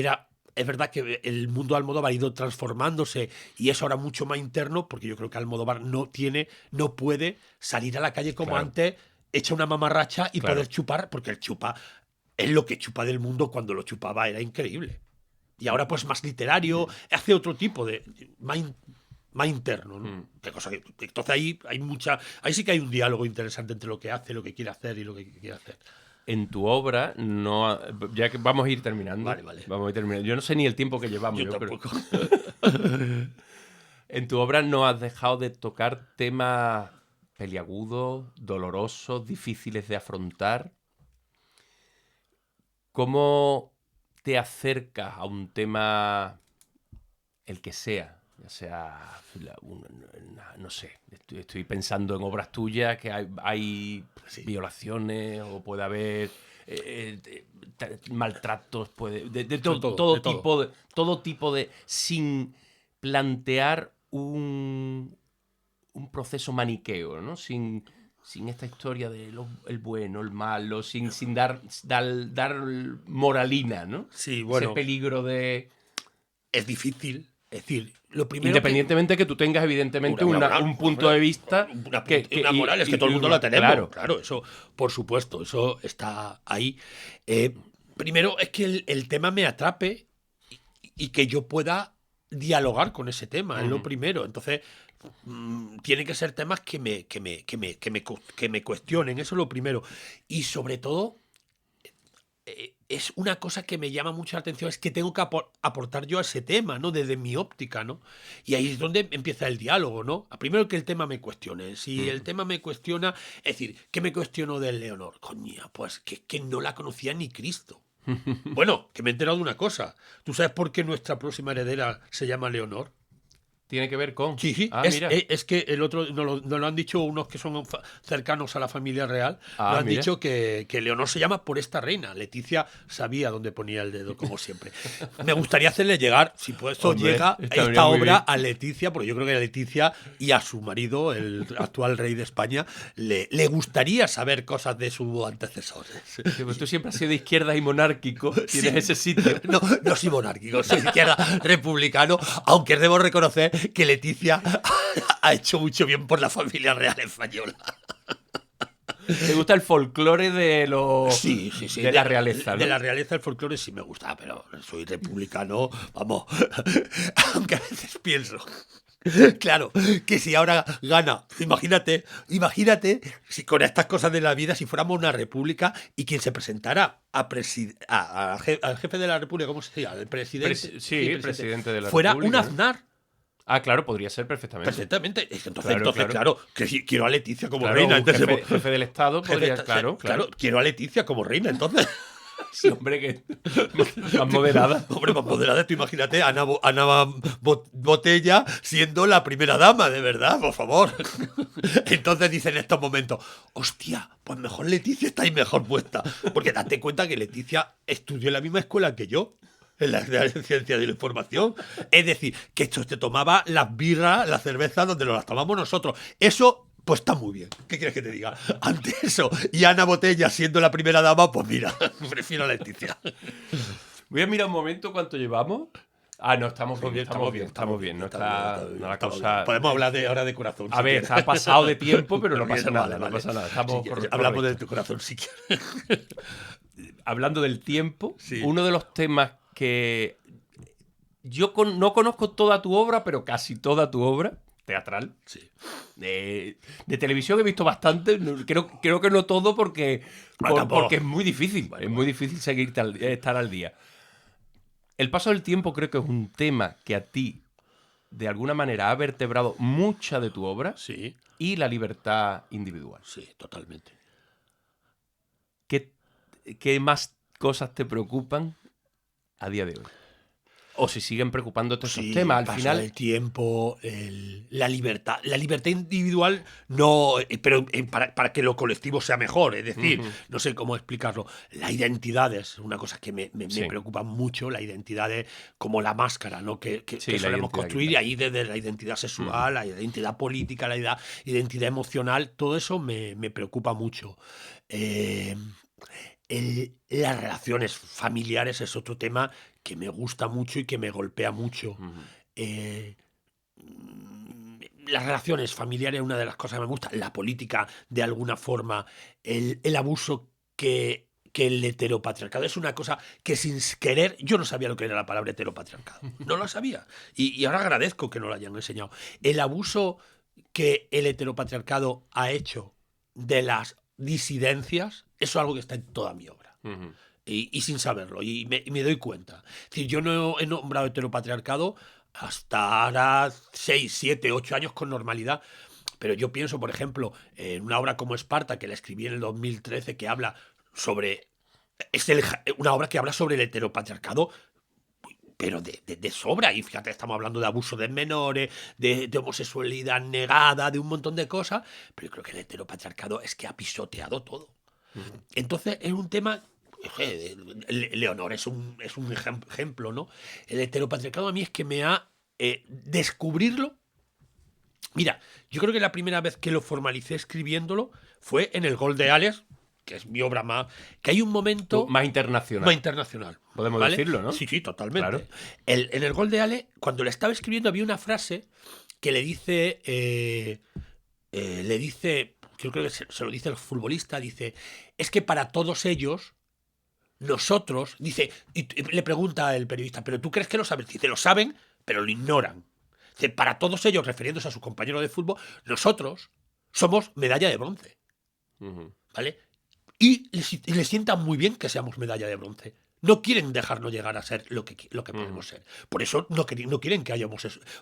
es verdad que el mundo de Almodóvar ha ido transformándose y es ahora mucho más interno, porque yo creo que Almodóvar no puede salir a la calle como Claro. antes, echa una mamarracha y Claro. poder chupar, porque el chupa es lo que chupa del mundo. Cuando lo chupaba era increíble. Y ahora pues más literario, hace otro tipo de... más interno, ¿no? Qué cosa entonces ahí sí que hay un diálogo interesante entre lo que hace, lo que quiere hacer y lo que quiere hacer. En tu obra, no, ya que vamos a ir terminando. Vale, vale. Vamos a ir terminando. Yo no sé ni el tiempo que llevamos. Yo creo. tampoco. En tu obra no has dejado de tocar temas peliagudos, dolorosos, difíciles de afrontar. ¿Cómo te acercas a un tema, el que sea? Ya sea, no sé, estoy pensando en obras tuyas que hay Sí. violaciones o puede haber maltratos, de todo, todo de todo. tipo de, sin plantear un proceso maniqueo, ¿no? Sin esta historia de el bueno, el malo, sin dar moralina, ¿no? Sí, bueno, Ese peligro de... es difícil. Es decir, lo primero Independientemente que tú tengas, evidentemente, Una moral, un punto de vista... una moral, es que todo el mundo la tenemos. Claro. Eso, por supuesto, eso está ahí. Primero es que el tema me atrape y que yo pueda dialogar con ese tema, es lo primero. Entonces, tienen que ser temas que me cuestionen, eso es lo primero. Y sobre todo, es una cosa que me llama mucho la atención, es que tengo que aportar yo a ese tema, ¿no? Desde mi óptica, ¿no? Y ahí es donde empieza el diálogo, ¿no? Primero que el tema me cuestione. Si el tema me cuestiona, es decir, ¿qué me cuestionó de Leonor? Coña, pues que no la conocía ni Cristo. Bueno, que me he enterado de una cosa. ¿Tú sabes por qué nuestra próxima heredera se llama Leonor? Tiene que ver con... Sí, Ah, es, mira. es que el otro nos lo han dicho unos que son cercanos a la familia real. Ah, Nos han mira. dicho que Leonor se llama por esta reina. Leticia sabía dónde ponía el dedo, como siempre. Me gustaría hacerle llegar, si pues esto Hombre, llega, estaría esta muy obra bien. a Leticia, porque yo creo que a Leticia y a su marido, el actual rey de España, le gustaría saber cosas de sus antecesores. Sí, pues tú siempre has sido de izquierda y monárquico. Tienes Sí. ese sitio. No soy monárquico, soy izquierda republicano, aunque debo reconocer que Leticia ha hecho mucho bien por la familia real española. ¿Te gusta el folclore de los Sí. de la realeza, ¿no? De la realeza, el folclore sí me gusta, pero soy republicano, vamos. Aunque a veces pienso. Claro, que si ahora gana, imagínate si con estas cosas de la vida, si fuéramos una república y quien se presentara al jefe de la república, ¿cómo se llama? El presidente. Presidente de la fuera República, un ¿no? Aznar. Ah, claro, podría ser perfectamente. Perfectamente. Entonces, Claro. claro, que si quiero a Leticia como Claro, reina. un Entonces, jefe del Estado podría... Claro. quiero a Leticia como reina, entonces. Sí, hombre, que más moderada. Hombre, más moderada, tú imagínate, Ana Botella siendo la primera dama, de verdad, por favor. Entonces dice en estos momentos, hostia, pues mejor Leticia está ahí mejor puesta. Porque date cuenta que Leticia estudió en la misma escuela que yo, en la ciencia de la información. Es decir, que esto te tomaba las birras, las cervezas donde nos las tomamos nosotros. Eso... pues está muy bien. ¿Qué quieres que te diga? Ante eso, y Ana Botella siendo la primera dama, pues mira, prefiero a Leticia. Voy a mirar un momento cuánto llevamos. Ah, no, estamos bien. No está la cosa... Podemos hablar ahora de corazón. A si ver, quieres. está pasado de tiempo, pero no Bien, pasa nada. No pasa nada. Estamos Si correctos. hablamos de tu corazón si quieres. Hablando del tiempo, Sí. uno de los temas que yo no conozco toda tu obra, pero casi toda tu obra teatral. Sí. De televisión he visto bastante, creo que no todo porque es muy difícil. Es muy difícil estar al día. El paso del tiempo creo que es un tema que a ti, de alguna manera, ha vertebrado mucha de tu obra Sí, y la libertad individual. sí, totalmente. ¿Qué más cosas te preocupan a día de hoy? o si siguen preocupándote estos Sí, temas. Al pasa final, el tiempo, la libertad. La libertad individual no. Pero para que lo colectivo sea mejor. Es decir, no sé cómo explicarlo. La identidad es una cosa que me Sí. preocupa mucho. La identidad es como la máscara, ¿no? Que Sí, la solemos identidad, construir. Y claro. ahí desde la identidad sexual, la identidad política, la identidad emocional, todo eso me preocupa mucho. Eh, las relaciones familiares es otro tema que me gusta mucho y que me golpea mucho. Eh, las relaciones familiares es una de las cosas que me gusta. La política, de alguna forma, el abuso que el heteropatriarcado es una cosa que sin querer, yo no sabía lo que era la palabra heteropatriarcado. No lo sabía. Y ahora agradezco que no lo hayan enseñado. El abuso que el heteropatriarcado ha hecho de las disidencias, eso es algo que está en toda mi obra. Y sin saberlo, y me doy cuenta. Es decir, yo no he nombrado heteropatriarcado hasta ahora 6, 7, 8 años con normalidad, pero yo pienso, por ejemplo, en una obra como Esparta, que la escribí en el 2013, que habla sobre... una obra que habla sobre el heteropatriarcado, pero de sobra. Y fíjate, estamos hablando de abuso de menores, de homosexualidad negada, de un montón de cosas, pero yo creo que el heteropatriarcado es que ha pisoteado todo. Entonces es un tema... Leonor es un ejemplo, ¿no? El heteropatriarcado a mí es que me ha... descubrirlo. Mira, yo creo que la primera vez que lo formalicé escribiéndolo fue en El Gol de Alex, que es mi obra más... Que hay un momento... Más internacional. Más internacional. Podemos ¿vale? decirlo, ¿no? Sí, totalmente. Claro. En El Gol de Ale, cuando le estaba escribiendo, había una frase que le dice... yo creo que se lo dice el futbolista, dice, es que para todos ellos, nosotros, dice, y le pregunta el periodista, ¿pero tú crees que lo saben? Dice, lo saben, pero lo ignoran. Dice, para todos ellos, refiriéndose a su compañero de fútbol, nosotros somos medalla de bronce. ¿Vale? Y les sienta muy bien que seamos medalla de bronce. No quieren dejarnos llegar a ser lo que podemos ser. Por eso no quieren que haya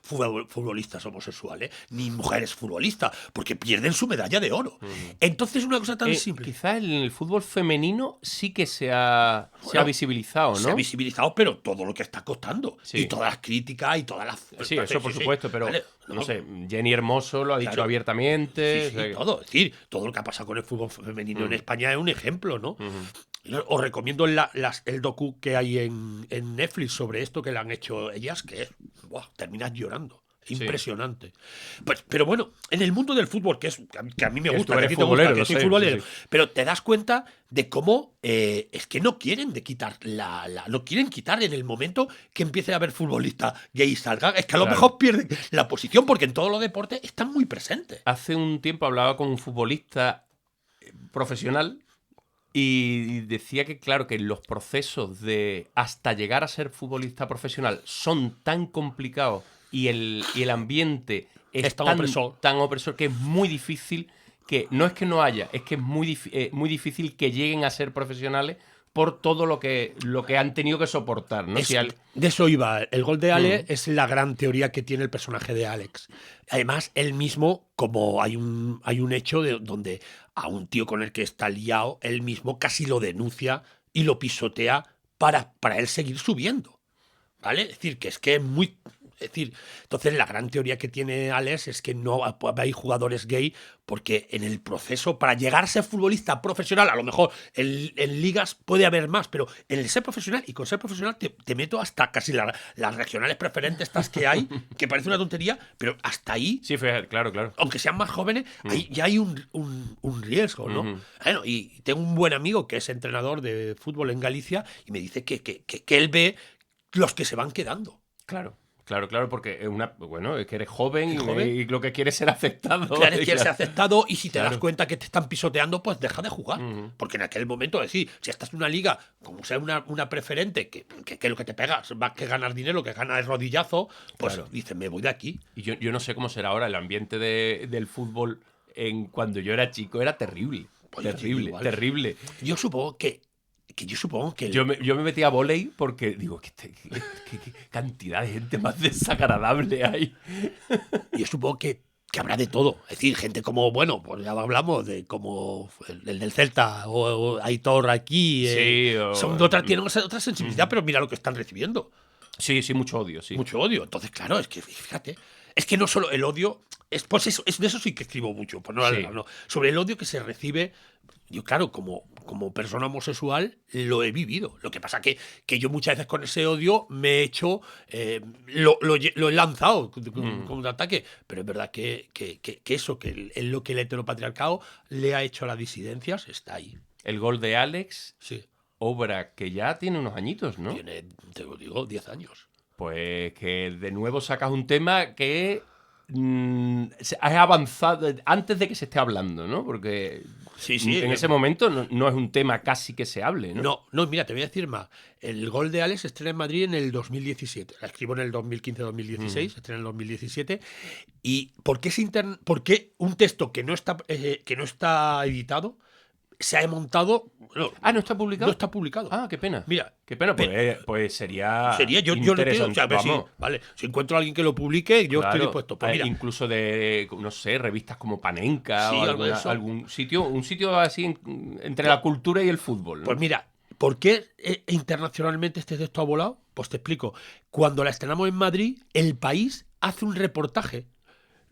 futbolistas homosexuales, ni mujeres futbolistas, porque pierden su medalla de oro. Entonces es una cosa tan simple. Quizás en el fútbol femenino sí que se ha visibilizado, ¿no? Se ha visibilizado, pero todo lo que está costando. Sí. Y todas las críticas y todas las... Sí, eso por supuesto, pero ¿vale? no sé, Jenny Hermoso lo ha dicho abiertamente. Sí, todo. Es decir, todo lo que ha pasado con el fútbol femenino en España es un ejemplo, ¿no? Os recomiendo el docu que hay en Netflix sobre esto que le han hecho ellas, que es, terminas llorando. Impresionante. Pues, pero bueno, en el mundo del fútbol, que a mí me gusta, que a ti te gusta, que soy futbolero, pero te das cuenta de cómo es que no quieren quitar no quieren quitar en el momento que empiece a haber futbolistas gay y salgan. Es que a lo mejor pierden la posición porque en todos los deportes están muy presentes. Hace un tiempo hablaba con un futbolista profesional y decía que, claro, que los procesos de hasta llegar a ser futbolista profesional son tan complicados y el ambiente es tan opresor que es muy difícil, que no es que no haya, es que es muy difícil que lleguen a ser profesionales por todo lo que han tenido que soportar, ¿no? De eso iba. El Gol de Ale es la gran teoría que tiene el personaje de Alex. Además, él mismo, como hay un hecho donde a un tío con el que está liado, él mismo casi lo denuncia y lo pisotea para él seguir subiendo. ¿Vale? Es decir, que es muy... Es decir, entonces la gran teoría que tiene Alex es que no hay jugadores gay porque en el proceso para llegar a ser futbolista profesional, a lo mejor en ligas puede haber más, pero en el ser profesional y con ser profesional te meto hasta casi las regionales preferentes estas que hay, que parece una tontería, pero hasta ahí, sí, claro. Aunque sean más jóvenes, ahí ya hay un riesgo, ¿no? Bueno, y tengo un buen amigo que es entrenador de fútbol en Galicia y me dice que él ve los que se van quedando. Claro, porque es que eres joven y lo que quieres es ser aceptado. Claro, quieres ser aceptado y si te das cuenta que te están pisoteando, pues deja de jugar. Porque en aquel momento, decir, si estás en una liga, como sea una preferente, que lo que te pegas más que ganar dinero, que ganar el rodillazo, pues dices, me voy de aquí. Y yo no sé cómo será ahora el ambiente del fútbol cuando yo era chico, era terrible. Pues terrible. Yo supongo que yo me metí a vóley porque digo, ¿qué cantidad de gente más desagradable hay? Yo supongo que habrá de todo. Es decir, gente como, bueno, pues ya hablamos de como el del Celta o Aitor aquí. Sí, tienen otra sensibilidad, pero mira lo que están recibiendo. Sí, sí, mucho odio, sí. Mucho odio. Entonces, claro, es que, fíjate, es que no solo el odio, pues eso, de eso sí que escribo mucho, pues no, Sí. no. Sobre el odio que se recibe, yo claro, como persona homosexual lo he vivido. Lo que pasa que yo muchas veces con ese odio me he hecho, lo he lanzado como un ataque, pero es verdad que eso, que lo que el heteropatriarcado le ha hecho a las disidencias, está ahí. El gol de Alex, Sí, obra que ya tiene unos añitos, ¿no? tiene, te lo digo, 10 años. Pues que de nuevo sacas un tema que has avanzado antes de que se esté hablando, ¿no? Porque Sí, sí. en ese momento no es un tema casi que se hable, ¿no? No, mira, te voy a decir más. El gol de Alex se estrena en Madrid en el 2017. La escribo en el 2015-2016, se estrena en el 2017. ¿Y por qué un texto que no está editado se ha montado? Ah, ¿no está publicado? No está publicado. Ah, qué pena. Mira, Qué pena, pues sería yo no tengo, interesante. a ver Vamos. vale, si encuentro a alguien que lo publique, yo Claro, estoy dispuesto. Pues mira, incluso de, no sé, revistas como Panenka Sí, o algo de eso. algún sitio, un sitio así entre la cultura y el fútbol, ¿no? pues mira, ¿por qué internacionalmente este texto ha volado? Pues te explico. Cuando la estrenamos en Madrid, El País hace un reportaje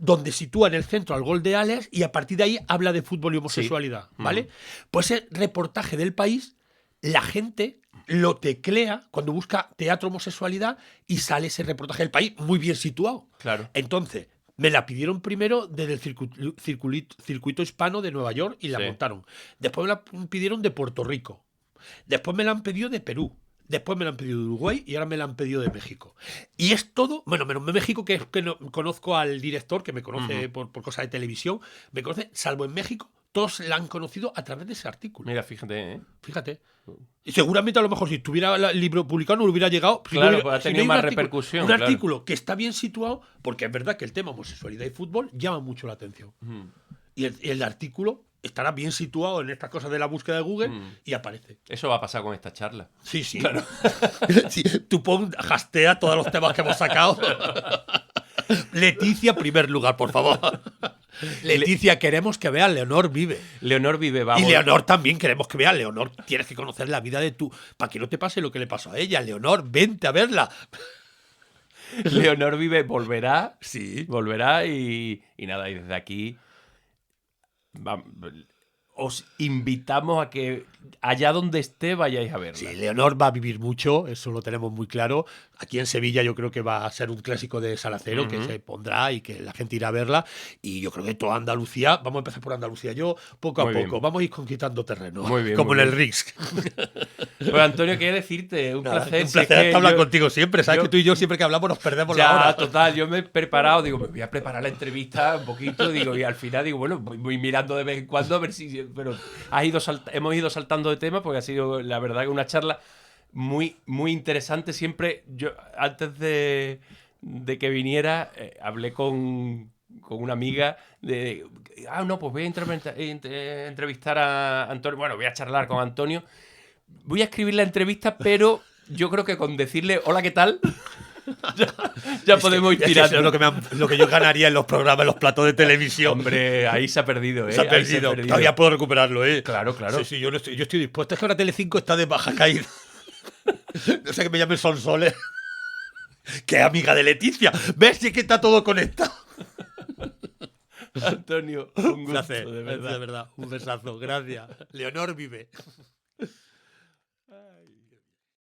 donde sitúa en el centro al gol de Alex y a partir de ahí habla de fútbol y homosexualidad, ¿vale? Pues ese reportaje del País, la gente lo teclea cuando busca teatro homosexualidad y sale ese reportaje del País muy bien situado. Claro. Entonces, me la pidieron primero desde el circuito hispano de Nueva York y la Sí. montaron. Después me la pidieron de Puerto Rico. Después me la han pedido de Perú. Después me la han pedido de Uruguay y ahora me la han pedido de México. Y es todo, bueno, menos de México, que no, conozco al director, que me conoce por cosas de televisión, me conoce, salvo en México, todos la han conocido a través de ese artículo. Mira, fíjate, ¿eh? Fíjate. Y seguramente a lo mejor si estuviera el libro publicado no hubiera llegado. Si Claro, no hubiera- pues ha si no tenido hay más un artículo- repercusión, Un claro. artículo que está bien situado, porque es verdad que el tema homosexualidad y fútbol llama mucho la atención. Y el artículo estará bien situado en estas cosas de la búsqueda de Google y aparece. Eso va a pasar con esta charla. Sí, sí. Claro. Sí, tú hastea todos los temas que hemos sacado. Leticia, primer lugar, por favor. Leticia, queremos que vea Leonor Vive. Leonor Vive, vamos. Y Leonor también queremos que vea. Leonor, tienes que conocer la vida de tú. Para que no te pase lo que le pasó a ella. Leonor, vente a verla. Leonor Vive volverá. Sí. Volverá y nada, y desde aquí os invitamos a que allá donde esté vayáis a verla. Sí, Leonor va a vivir mucho, eso lo tenemos muy claro. Aquí en Sevilla yo creo que va a ser un clásico de Salacero que se pondrá y que la gente irá a verla. Y yo creo que toda Andalucía, vamos a empezar por Andalucía yo, poco a Muy poco, bien. vamos a ir conquistando terreno. Muy bien, como muy en el bien. Rix. Pues Antonio, ¿qué decirte? Un Nada, placer. un Si es placer que hablar yo- contigo siempre. Sabes yo- que tú y yo siempre que hablamos nos perdemos la Ya, hora. total, yo me he preparado, digo, me voy a preparar la entrevista un poquito, digo, y al final digo, bueno, voy mirando de vez en cuando a ver si... Pero hemos ido saltando de tema porque ha sido, la verdad, que una charla muy, muy interesante. Siempre, yo, antes de que viniera, hablé con una amiga de... no, pues voy a entrevistar a Antonio. Bueno, voy a charlar con Antonio. Voy a escribir la entrevista, pero yo creo que con decirle, hola, ¿qué tal? ya podemos ir Es que tirando. eso es lo que yo ganaría en los programas, en los platos de televisión. Hombre, ahí se ha perdido, ¿eh? Se ha Ahí perdido. Todavía puedo recuperarlo, ¿eh? Claro, claro. Sí, sí, yo estoy dispuesto. Es que ahora Telecinco está de baja caída. No sé que me llame Sonsoles. Que es amiga de Leticia. ¿Ves? Sí que está todo conectado. Antonio, un Un gusto, placer. de verdad. De verdad. Un besazo. Gracias. Leonor Vive.